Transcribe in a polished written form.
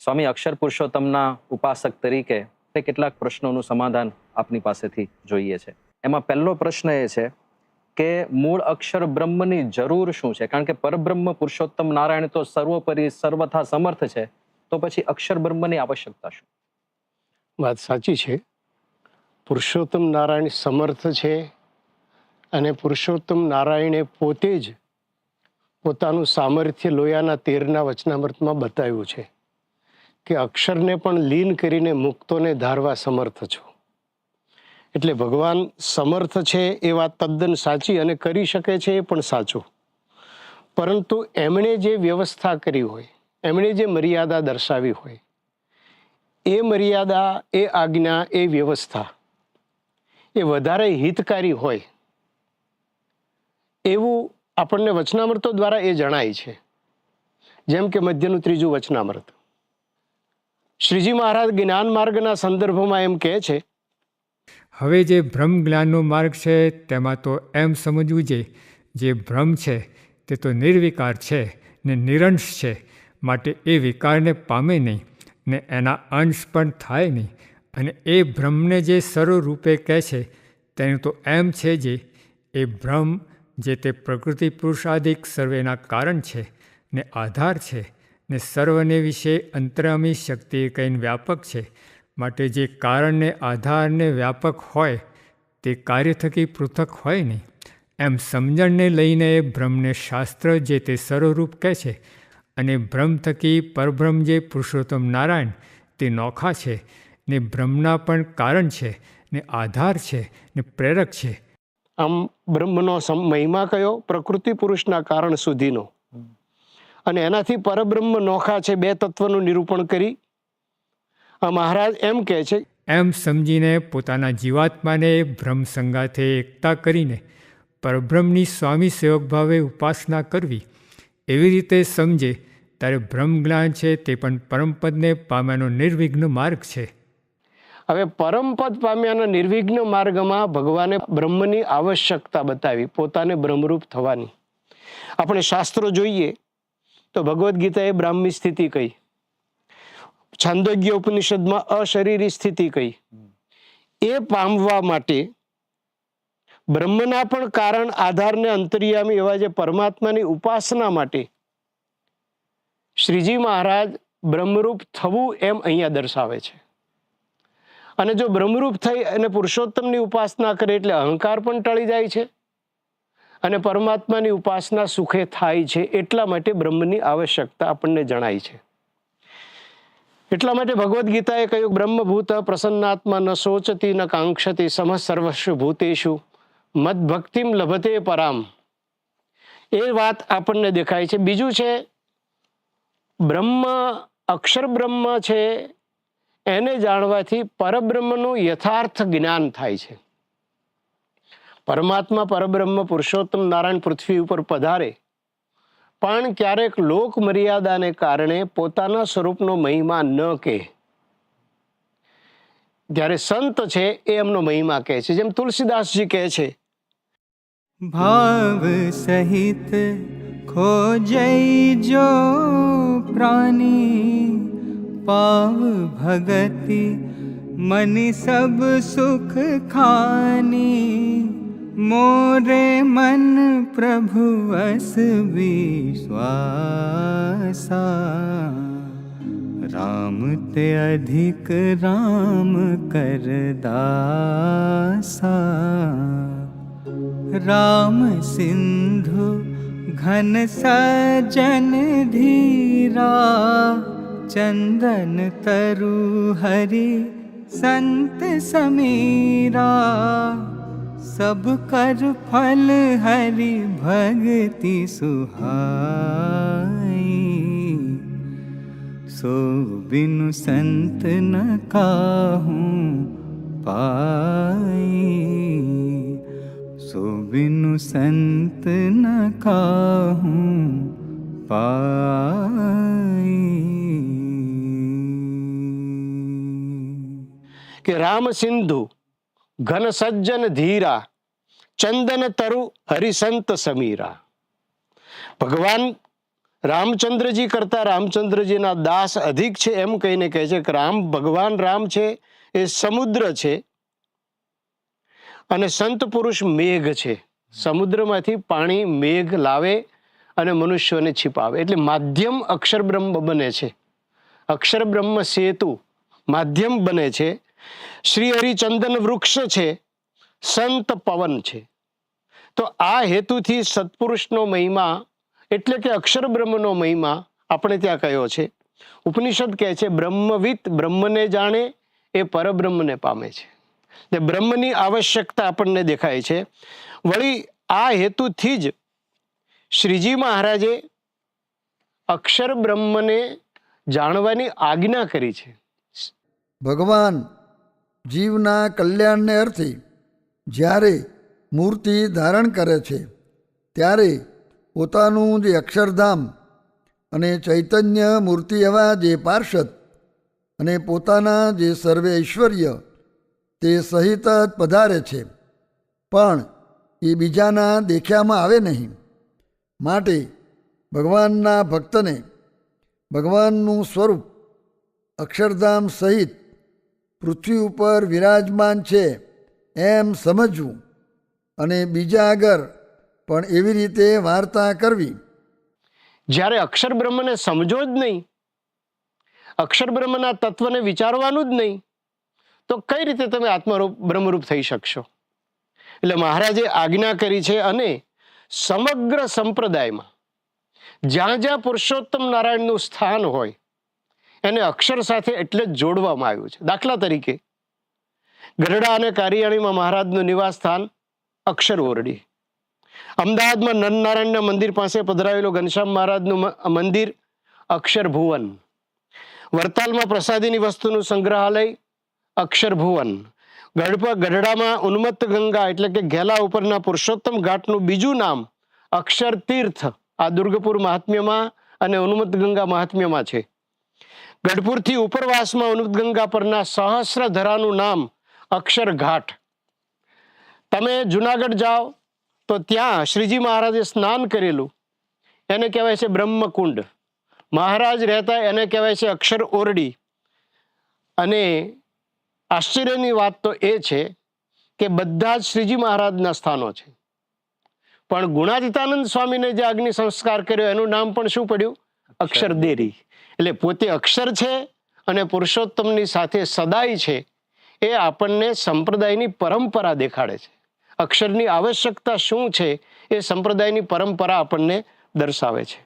સ્વામી અક્ષર પુરુષોત્તમના ઉપાસક તરીકે તે કેટલાક પ્રશ્નોનું સમાધાન આપની પાસેથી જોઈએ છે. એમાં પહેલો પ્રશ્ન એ છે કે મૂળ અક્ષર બ્રહ્મની જરૂર શું છે? કારણ કે પરબ્રહ્મ પુરુષોત્તમ નારાયણ તો સર્વોપરી સર્વથા સમર્થ છે, તો પછી અક્ષર બ્રહ્મની આવશ્યકતા શું? વાત સાચી છે. પુરુષોત્તમ નારાયણ સમર્થ છે અને પુરુષોત્તમ નારાયણે પોતે જ પોતાનું સામર્થ્ય લોયાના 13ના વચનામૃતમાં બતાવ્યું છે કે અક્ષરને પણ લીન કરીને મુક્તોને ધારવા સમર્થ છો. એટલે ભગવાન સમર્થ છે એ વાત તદ્દન સાચી અને કરી શકે છે એ પણ સાચું. પરંતુ એમણે જે વ્યવસ્થા કરી હોય, એમણે જે મર્યાદા દર્શાવી હોય, એ મર્યાદા, એ આજ્ઞા, એ વ્યવસ્થા એ વધારે હિતકારી હોય એવું આપણને વચનામૃતો દ્વારા એ જણાય છે. જેમ કે મધ્યનું 3જું વચનામૃત. શ્રીજી મહારાજ જ્ઞાન માર્ગના સંદર્ભમાં એમ કહે છે, હવે જે બ્રહ્મ જ્ઞાનનો માર્ગ છે તેમાં તો એમ સમજવું જે બ્રહ્મ છે તે તો નિર્વિકાર છે ને નિરંશ છે, માટે એ વિકારને પામે નહીં ને એના અંશ પણ થાય નહીં. અને એ બ્રહ્મને જે સર્વરૂપે કહે છે તેનું તો એમ છે જે એ બ્રહ્મ જે તે પ્રકૃતિ પુરુષાદિક સર્વેના કારણ છે ને આધાર છે ને સર્વને વિશે અંતરામી શક્તિ કહીને વ્યાપક છે. માટે જે કારણને આધારને વ્યાપક હોય તે કાર્ય થકી પૃથક હોય નહીં. એમ સમજણને લઈને એ બ્રહ્મને શાસ્ત્ર જે તે સર્વરૂપ કહે છે અને બ્રહ્મ થકી પરબ્રહ્મ જે પુરુષોત્તમ નારાયણ તે નોખા છે ને બ્રહ્મના પણ કારણ છે ને આધાર છે ને પ્રેરક છે. આમ બ્રહ્મનો મહિમા કયો? પ્રકૃતિ પુરુષના કારણ સુધીનો. અને એનાથી પરબ્રહ્મ નોખા છે. 2 તત્વનું નિરૂપણ કરી મહારાજ એમ કહે છે, એમ સમજીને પોતાના જીવાત્માને બ્રહ્મ સંગાથે એકતા કરીને પરબ્રહ્મની સ્વામી સેવક ભાવે ઉપાસના કરવી. એવી રીતે સમજે ત્યારે બ્રહ્મ જ્ઞાન છે તે પણ પરમપદને પામ્યાનો નિર્વિઘ્ન માર્ગ છે. હવે પરમપદ પામ્યાના નિર્વિઘ્ન માર્ગમાં ભગવાને બ્રહ્મની આવશ્યકતા બતાવી, પોતાને બ્રહ્મરૂપ થવાની. આપણે શાસ્ત્રો જોઈએ તો ભગવદ્ ગીતાએ બ્રાહ્મી સ્થિતિ કહી, છાંદોગ્ય ઉપનિષદમાં અશરીરી સ્થિતિ કહી. એ પામવા માટે બ્રહ્મના પણ કારણ, આધારને અંતર્યામી એવા જે પરમાત્માની ઉપાસના માટે શ્રીજી મહારાજ બ્રહ્મરૂપ થવું એમ અહીંયા દર્શાવે છે. અને જો બ્રહ્મરૂપ થઈ અને પુરુષોત્તમની ઉપાસના કરે એટલે અહંકાર પણ ટળી જાય છે અને પરમાત્માની ઉપાસના સુખે થાય છે. એટલા માટે બ્રહ્મની આવશ્યકતા આપણને જણાય છે. એટલા માટે ભગવદ્ ગીતાએ કહ્યું, બ્રહ્મભૂત પ્રસન્નાત્મા ન શોચતી ન કાંક્ષતી સમઃ સર્વસ્વ ભૂતેષુ મદ ભક્તિમ લભતે પરામ. એ વાત આપણને દેખાય છે. બીજું છે, બ્રહ્મ અક્ષર બ્રહ્મ છે એને જાણવાથી પરબ્રહ્મનું યથાર્થ જ્ઞાન થાય છે. પરમાત્મા પરબ્રહ્મ પુરુષોત્તમ નારાયણ પૃથ્વી ઉપર પધારે પણ ક્યારેક લોક મર્યાદાને કારણે પોતાના સ્વરૂપનો મહિમા ન કહે. જ્યારે સંત છે એ એમનો મહિમા કહે છે. જેમ તુલસીદાસજી કહે છે, ભાવ સહિત ખોજઈ જો પ્રાની પાવ ભગતિ મની સબ સુખ ખાની મોરે મન પ્રભુ અસ વિશ્વાસા રામ તે અધિક રામ કરદાસા રામ સિંધુ ઘન સજન ધીરા ચંદન તરુ હરિ સંત સમીરા सब कर फल हरि भक्ति सुहाई सो बिनु संत न काहूँ पाई सो बिनु संत न काहूँ पाई. કે રામ સિંધુ ઘન સજ્જન ધીરા ચંદન તરુ હરિસંત સમીરા. ભગવાન રામચંદ્રજી કરતા રામચંદ્રજીના દાસ અધિક છે એમ કહીને કહે છે કે ભગવાન રામ છે એ સમુદ્ર છે અને સંત પુરુષ મેઘ છે. સમુદ્રમાંથી પાણી મેઘ લાવે અને મનુષ્યોને छिપાવે, એટલે માધ્યમ અક્ષર બ્રહ્મ બને છે. અક્ષર બ્રહ્મ સેતુ માધ્યમ બને છે. શ્રી હરિચંદન વૃક્ષ છે, સંત પવન છે. તો આ હેતુથી સત્પુરુષનો મહિમા એટલે કે અક્ષર બ્રહ્મનો મહિમા આપણે ત્યાં કયો છે. ઉપનિષદ કહે છે બ્રહ્મવિદ બ્રહ્મને જાણે એ પરબ્રહ્મને પામે છે. તે બ્રહ્મની આવશ્યકતા આપણને દેખાય છે. વળી આ હેતુથી જ શ્રીજી મહારાજે અક્ષર બ્રહ્મને જાણવાની આજ્ઞા કરી છે. ભગવાન જીવના કલ્યાણને અર્થે જ્યારે મૂર્તિ ધારણ કરે છે ત્યારે પોતાનું જે અક્ષરધામ અને ચૈતન્ય મૂર્તિ એવા જે પાર્ષદ અને પોતાના જે સર્વે ઐશ્વર્ય તે સહિત જ પધારે છે, પણ એ બીજાના દેખ્યામાં આવે નહીં. માટે ભગવાનના ભક્તને ભગવાનનું સ્વરૂપ અક્ષરધામ સહિત પૃથ્વી ઉપર વિરાજમાન છે એમ સમજવું અને બીજા આગળ પણ એવી રીતે વાર્તા કરવી. જ્યારે અક્ષર બ્રહ્મને સમજો જ નહીં, અક્ષર બ્રહ્મના તત્વને વિચારવાનું જ નહીં, તો કઈ રીતે તમે આત્મરૂપ બ્રહ્મરૂપ થઈ શકશો? એટલે મહારાજે આજ્ઞા કરી છે અને સમગ્ર સંપ્રદાયમાં જ્યાં જ્યાં પુરુષોત્તમ નારાયણનું સ્થાન હોય એને અક્ષર સાથે એટલે જ જોડવામાં આવ્યું છે. દાખલા તરીકે ગઢડા અને કારિયાણીમાં મહારાજનું નિવાસ સ્થાન અક્ષર ઓરડી, અમદાવાદમાં નરનારાયણના મંદિર પાસે પધરાવેલું ઘનશ્યામ મહારાજનું મંદિર અક્ષર ભુવન, વરતાલમાં પ્રસાદીની વસ્તુનું સંગ્રહાલય અક્ષર ભુવન, ગઢડામાં ઉન્મત્ત ગંગા એટલે કે ઘેલા ઉપરના પુરુષોત્તમ ઘાટનું બીજું નામ અક્ષર તીર્થ, આ દુર્ગપુર મહાત્મ્યમાં અને ઉન્મત્ત ગંગા મહાત્મ્યમાં છે. ગઢપુરથી ઉપરવાસમાં ઉન્મત્ત ગંગા પરના સહસ્રધરાનું નામ અક્ષર ઘાટ. તમે જુનાગઢ જાઓ તો ત્યાં શ્રીજી મહારાજે સ્નાન કરેલું એને કહેવાય છે બ્રહ્મકુંડ. મહારાજ રહેતા એને કહેવાય છે અક્ષર ઓરડી. અને આશ્ચર્યની વાત તો એ છે કે બધા જ શ્રીજી મહારાજના સ્થાનો છે, પણ ગુણાતીતાનંદ સ્વામીને જે અગ્નિ સંસ્કાર કર્યો એનું નામ પણ શું પડ્યું? અક્ષર દેરી. એટલે પોતે અક્ષર છે અને પુરુષોત્તમની સાથે સદાય છે. એ આપણને સંપ્રદાયની પરંપરા દેખાડે છે. અક્ષરની આવશ્યકતા શું છે એ સંપ્રદાયની પરંપરા આપણને દર્શાવે છે.